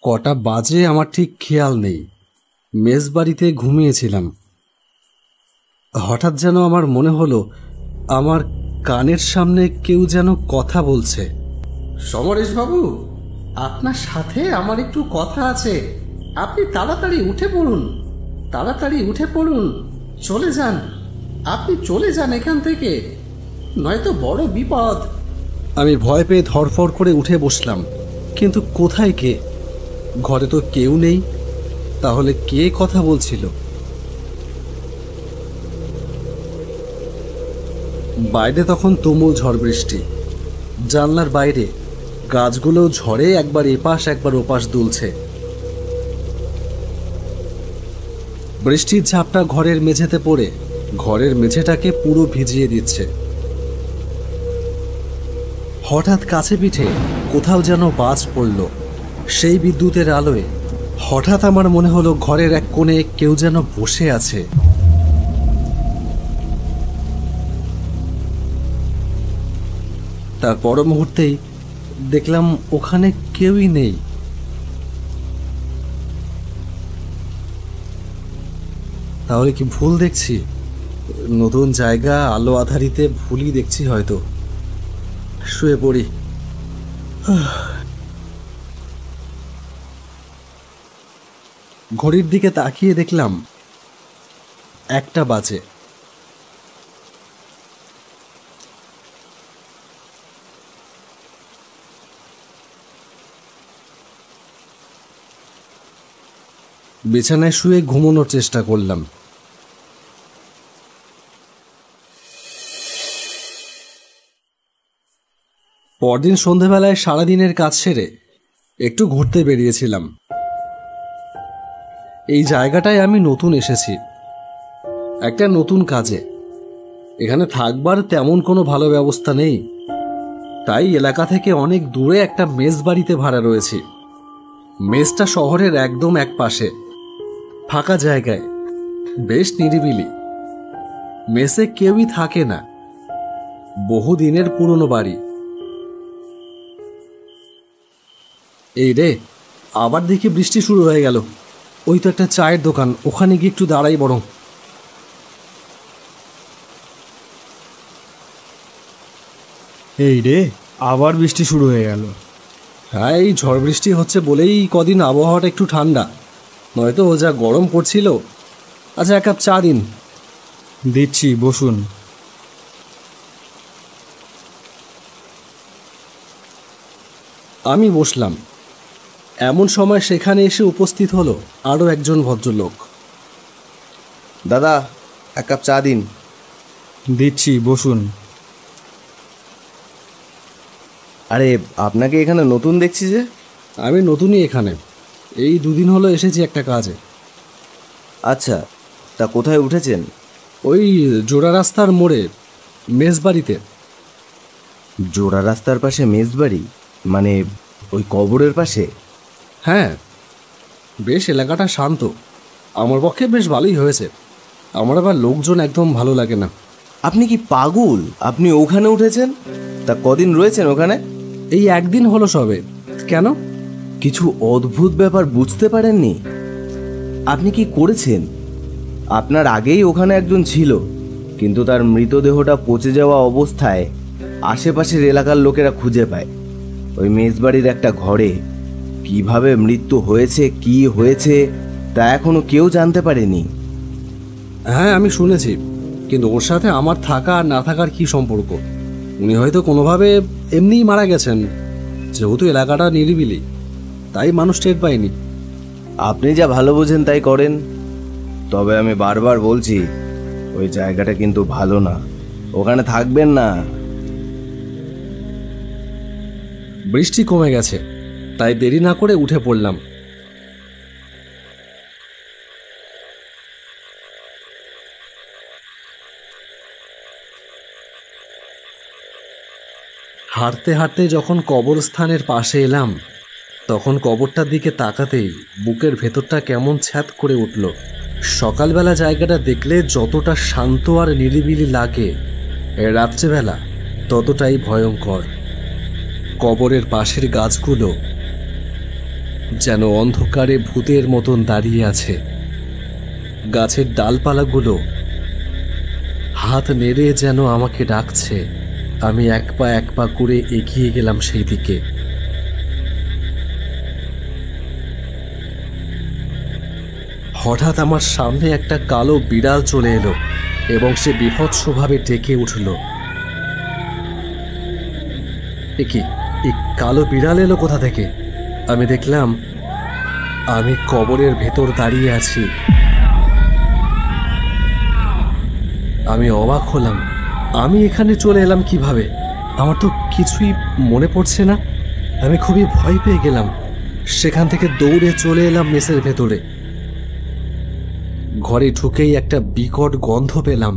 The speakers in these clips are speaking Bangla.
কটা বাজে আমার ঠিক খেয়াল নেই। মেসবাড়িতে ঘুমিয়েছিলাম। হঠাৎ যেন আমার মনে হলো আমার কানের সামনে কেউ যেন কথা বলছে। সমরেশবাবু, আপনার সাথে আমার একটু কথা আছে। আপনি তাড়াতাড়ি উঠে পড়ুন, তাড়াতাড়ি উঠে পড়ুন। চলে যান, আপনি চলে যান এখান থেকে, নয়তো বড় বিপদ। আমি ভয় পেয়ে ধরফর করে উঠে বসলাম। কিন্তু কোথায় কে? ঘরে তো কেউ নেই। তাহলে কে কথা বলছিল? বাইরে তখন তুমুল ঝড় বৃষ্টি। জানলার বাইরে গাছগুলো ঝড়ে একবার এপাশ একবার ওপাশ দুলছে। বৃষ্টির ঝাপটা ঘরের মেঝেতে পড়ে ঘরের মেঝেটাকে পুরো ভিজিয়ে দিচ্ছে। হঠাৎ কাছে পিঠে কোথাও যেন বাজ পড়ল। সেই বিদ্যুতের আলোয় হঠাৎ আমার মনে হলো ঘরের এক কোণে কেউ যেন বসে আছে। তার পর মুহূর্তেই দেখলাম ওখানে কেউই নেই। তাহলে কি ভুল দেখছি? নতুন জায়গা, আলো আধারিতে ভুলই দেখছি হয়তো। শুয়ে পড়ি। ঘড়ির দিকে তাকিয়ে দেখলাম 1টা বাজে। বিছানায় শুয়ে ঘুমানোর চেষ্টা করলাম। পরদিন সন্ধেবেলায় সারাদিনের কাজ সেরে একটু ঘুরতে বেরিয়েছিলাম। এই জায়গাটায় আমি নতুন এসেছি, একটা নতুন কাজে। এখানে থাকবার তেমন কোনো ভালো ব্যবস্থা নেই, তাই এলাকা থেকে অনেক দূরে একটা মেস বাড়িতে ভাড়া রয়েছি। মেসটা শহরের একদম এক পাশে, ফাঁকা জায়গায়, বেশ নিরিবিলি। মেসে কেউই থাকে না, বহুদিনের পুরনো বাড়ি। এই রে, আবার দেখি বৃষ্টি শুরু হয়ে গেল। ওই তো একটা চায়ের দোকান, ওখানে গিয়ে একটু দাঁড়াই বরং। এই রে, আবার বৃষ্টি শুরু হয়ে গেল। হ্যাঁ, এই ঝড় বৃষ্টি হচ্ছে বলেই কদিন আবহাওয়াটা একটু ঠান্ডা, নয়তো যা গরম পড়ছিল। আচ্ছা, 1 কাপ চা দিন। দিচ্ছি, বসুন। আমি বসলাম। এমন সময় সেখানে এসে উপস্থিত হলো আরও একজন ভদ্রলোক। দাদা, 1 কাপ চা দিন। দিচ্ছি, বসুন। আরে, আপনাকে এখানে নতুন দেখছি যে? আমি নতুনই এখানে, এই 2 দিন হলো এসেছি একটা কাজে। আচ্ছা, তা কোথায় উঠেছেন? ওই জোড়া রাস্তার মোড়ে মেসবাড়িতে। জোড়া রাস্তার পাশে মেসবাড়ি? মানে ওই কবরের পাশে? হ্যাঁ, বেশ এলাকাটা শান্ত, আমার পক্ষে বেশ ভালোই হয়েছে। আমার আবার লোকজন একদম ভালো লাগে না। আপনি কি পাগল? আপনি ওখানে উঠেছেন? তা কদিন রয়েছেন ওখানে? এই 1 দিন হলো সবে। কেন? কিছু অদ্ভুত ব্যাপার বুঝতে পারেননি? আপনি কি করেছেন? আপনার আগেই ওখানে একজন ছিল, কিন্তু তার মৃতদেহটা পচে যাওয়া অবস্থায় আশেপাশের এলাকার লোকেরা খুঁজে পায় ওই মেসবাড়ির একটা ঘরে। কিভাবে মৃত্যু হয়েছে, কি হয়েছে, তা এখনো কেউ জানতে পারেনি। হ্যাঁ, আমি শুনেছি, কিন্তু ওর সাথে আমার থাকা আর না থাকার কি সম্পর্ক? উনি হয়তো কোনোভাবে এমনিই মারা গেছেন, যেহেতু এলাকাটা নিরিবিলি, তাই মানুষ টের পায়নি। আপনি যা ভালো বোঝেন তাই করেন, তবে আমি বারবার বলছি ওই জায়গাটা কিন্তু ভালো না, ওখানে থাকবেন না। বৃষ্টি কমে গেছে, তাই দেরি না করে উঠে পড়লাম। হাঁটতে হাঁটতে যখন কবরস্থানের পাশে এলাম, তখন কবরটার দিকে তাকাতেই বুকের ভেতরটা কেমন ছ্যাদ করে উঠল। সকালবেলা জায়গাটা দেখলে যতটা শান্ত আর নিরিবিলি লাগে, রাত্রেবেলা ততটাই ভয়ঙ্কর। কবরের পাশের গাছগুলো যেন অন্ধকারে ভূতের মতন দাঁড়িয়ে আছে। গাছের ডালপালাগুলো হাত নেড়ে যেন আমাকে ডাকছে। আমি এক পা করে এগিয়ে গেলাম সেই দিকে। হঠাৎ আমার সামনে একটা কালো বিড়াল চলে এলো এবং সে বীভৎসভাবে ডেকে উঠল। কি এই কালো বিড়াল এলো কোথা থেকে? আমি দেখলাম আমি কবরের ভেতর দাঁড়িয়ে আছি। আমি অবাক হলাম, আমি এখানে চলে এলাম কিভাবে? আমার তো কিছুই মনে পড়ছে না। আমি খুবই ভয় পেয়ে গেলাম। সেখান থেকে দৌড়ে চলে এলাম মেসের ভেতরে। ঘরে ঢুকেই একটা বিকট গন্ধ পেলাম,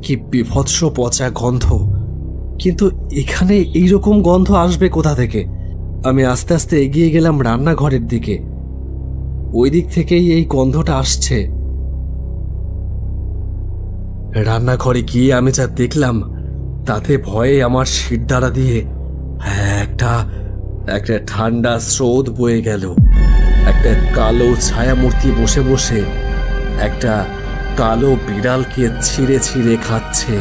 কি বিভৎস পচা গন্ধ। কিন্তু এখানে এইরকম গন্ধ আসবে কোথা থেকে? আমি আস্তে আস্তে এগিয়ে গেলাম রান্নাঘরের দিকে। ওই দিক থেকেই এই গন্ধটা আসছে। রান্নাঘরে গিয়ে আমি যা দেখলাম তাতে ভয়ে আমার শিরদাঁড়া দিয়ে একটা ঠান্ডা স্রোত বয়ে গেল। একটা কালো ছায়ামূর্তি বসে বসে একটা কালো বিড়ালকে ছিঁড়ে ছিঁড়ে খাচ্ছে।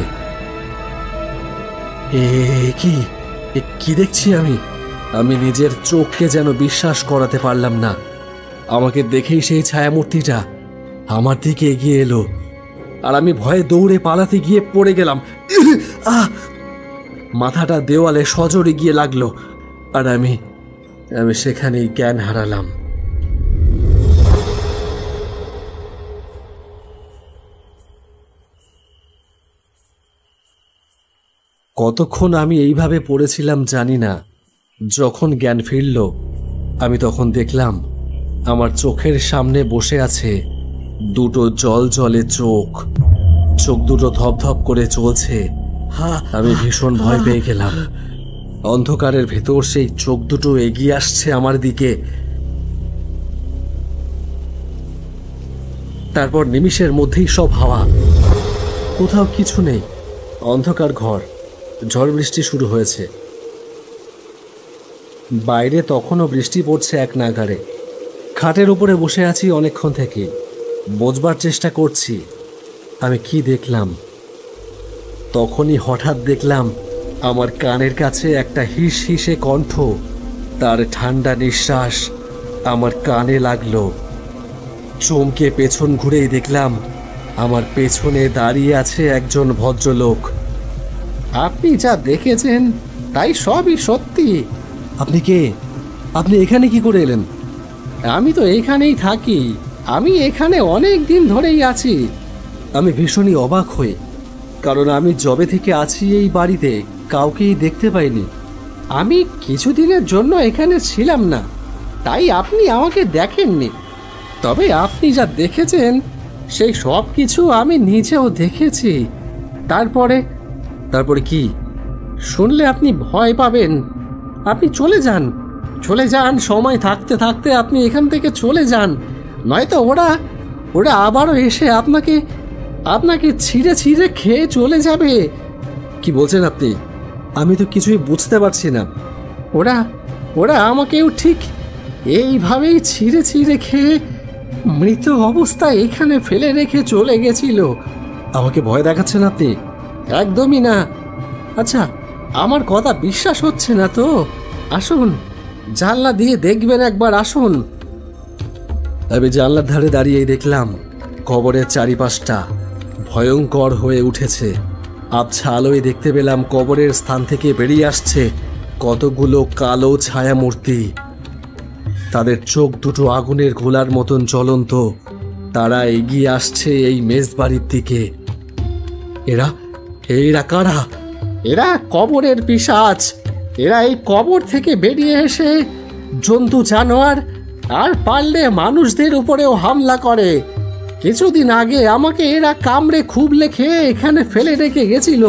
কি দেখছি আমি নিজের চোখকে যেন বিশ্বাস করাতে পারলাম না। আমাকে দেখেই সেই ছায়ামূর্তিটা আমার দিকে এগিয়ে এলো, আর আমি ভয়ে দৌড়ে পালাতে গিয়ে পড়ে গেলাম। মাথাটা দেওয়ালে সজোরে গিয়ে লাগলো, আর আমি সেখানেই জ্ঞান হারালাম। কতক্ষণ আমি এইভাবে পড়েছিলাম জানি না। যখন জ্ঞান ফিরল আমি তখন দেখলাম আমার চোখের সামনে বসে আছে দুটো জলজলে চোখ দুটো ধপধপ করে চলছে। আমি ভীষণ ভয় পেয়ে গেলাম। অন্ধকারের ভেতর সেই চোখ দুটো এগিয়ে আসছে আমার দিকে। তারপর নিমিষের মধ্যেই সব হাওয়া, কোথাও কিছু নেই, অন্ধকার ঘর। ঝড় বৃষ্টি শুরু হয়েছে। বাইরে তখনও বৃষ্টি পড়ছে এক নাগাড়ে। খাটের উপরে বসে আছি অনেকক্ষণ থেকে, বোঝবার চেষ্টা করছি আমি কি দেখলাম। তখনই হঠাৎ দেখলাম আমার কানের কাছে একটা হিস হিসে কণ্ঠ, তার ঠান্ডা নিঃশ্বাস আমার কানে লাগলো। চমকে পেছন ঘুরেই দেখলাম আমার পেছনে দাঁড়িয়ে আছে একজন ভদ্রলোক। আপনি যা দেখেছেন তাই সবই সত্যি। আপনি কে? আপনি এখানে কি করে এলেন? আমি তো এখানেই থাকি, আমি এখানে অনেক দিন ধরেই আছি। আমি ভীষণই অবাক হই, কারণ আমি যবে থেকে আছি এই বাড়িতে কাউকেই দেখতে পাইনি। আমি কিছুদিনের জন্য এখানে ছিলাম না, তাই আপনি আমাকে দেখেননি। তবে আপনি যা দেখেছেন সেই সব কিছু আমি নিজেও দেখেছি। তারপরে কি শুনলে আপনি ভয় পাবেন। আপনি চলে যান, সময় থাকতে থাকতে আপনি এখান থেকে চলে যান, নয়তো ওরা আবারও এসে আপনাকে ছিঁড়ে ছিঁড়ে খেয়ে চলে যাবে। কি বলছেন আপনি? আমি তো কিছুই বুঝতে পারছি না। ওরা আমাকেও ঠিক এইভাবেই ছিঁড়ে ছিঁড়ে খেয়ে মৃত অবস্থায় এখানে ফেলে রেখে চলে গেছিল। আমাকে ভয় দেখাচ্ছেন আপনি? একদমই না। আচ্ছা, আমার কথা বিশ্বাস হচ্ছে না তো? আসুন, জানলা দিয়ে দেখবেন একবার, আসুন। আমি জানলার ধারে দাঁড়িয়েই দেখলাম কবরের চারিপাশটা ভয়ঙ্কর হয়ে উঠেছে। আবছা আলোয় দেখতে পেলাম কবরের স্থান থেকে বেরিয়ে আসছে কতগুলো কালো ছায়ামূর্তি। তাদের চোখ দুটো আগুনের গোলার মতন জ্বলন্ত। তারা এগিয়ে আসছে এই মেজবাড়ির দিকে। এরা কারা? এরা কবরের পিশাচ। এরা এই কবর থেকে বেরিয়ে এসে জন্তু জানোয়ার আর পারলে মানুষদের উপরেও হামলা করে। কিছুদিন আগে আমাকে এরা কামড়ে খুবলে খেয়ে এখানে ফেলে রেখে গেছিল।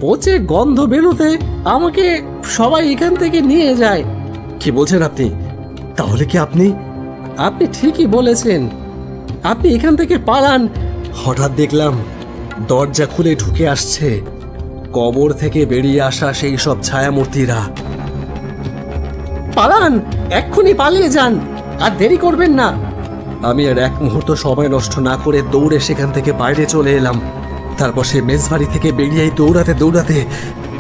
পচে গন্ধ বেরোতে আমাকে সবাই এখান থেকে নিয়ে যায়। কি বলছেন আপনি? তাহলে কি আপনি ঠিকই বলেছেন। আপনি এখান থেকে পালান। হঠাৎ দেখলাম দরজা খুলে ঢুকে আসছে কবর থেকে বেরিয়ে আসা সেই সব ছায়ামূর্তিরা। পালান, এক্ষুনি পালিয়ে যান। আর দেরি করবেন না। আমি আর এক মুহূর্ত সময় নষ্ট না করে দৌড়ে সেখান থেকে বাইরে চলে এলাম। তারপর সে মেসবাড়ি থেকে বেরিয়ে দৌড়াতে দৌড়াতে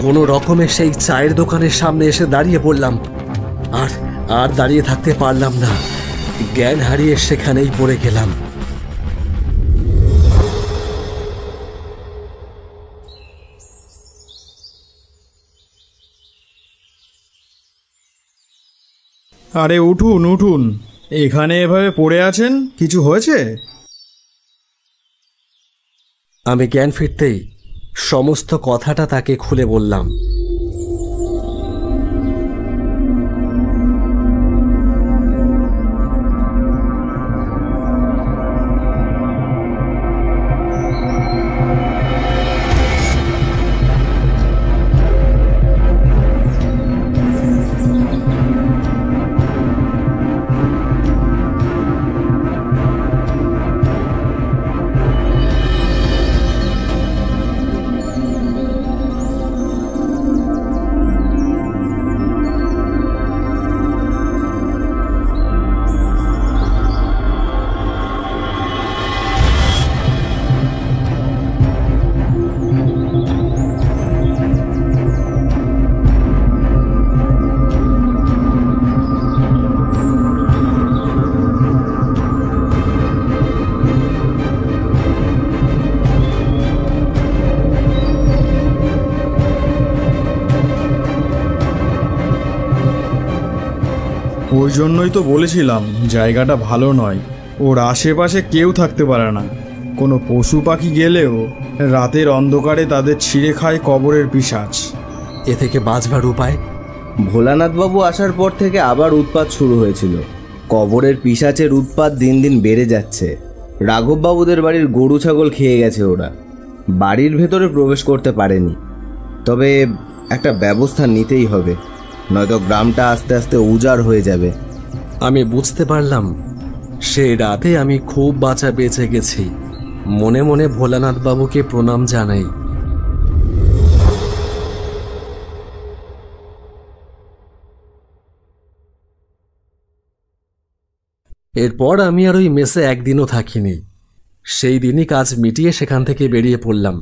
কোনো রকমে সেই চায়ের দোকানের সামনে এসে দাঁড়িয়ে পড়লাম। আর আর দাঁড়িয়ে থাকতে পারলাম না, জ্ঞান হারিয়ে সেখানেই পড়ে গেলাম। আরে উঠুন উঠুন, এখানে এভাবে পড়ে আছেন, কিছু হয়েছে? আমি জ্ঞান ফিরতেই সমস্ত কথাটা তাকে খুলে বললাম। ওই জন্যই তো বলেছিলাম জায়গাটা ভালো নয়, ওর আশেপাশে কেউ থাকতে পারে না। কোনো পশু পাখি গেলেও রাতের অন্ধকারে তাদের ছিঁড়ে খায় কবরের পিশাচ। এ থেকে বাঁচবার উপায়? ভোলানাথবাবু আসার পর থেকে আবার উৎপাত শুরু হয়েছিল। কবরের পিশাচের উৎপাত দিন দিন বেড়ে যাচ্ছে। রাঘববাবুদের বাড়ির গরু ছাগল খেয়ে গেছে ওরা, বাড়ির ভেতরে প্রবেশ করতে পারেনি। তবে একটা ব্যবস্থা নিতেই হবে, নয়তো গ্রামটা আস্তে আস্তে উজাড় হয়ে যাবে। আমি বুঝতে পারলাম সেই রাতে আমি খুব বাঁচা বেঁচে গেছি। মনে মনে ভোলানাথ বাবুকে প্রণাম জানাই। এরপর আমি আর ওই মেসে একদিনও থাকিনি। সেই দিনই কাজ মিটিয়ে সেখান থেকে বেরিয়ে পড়লাম।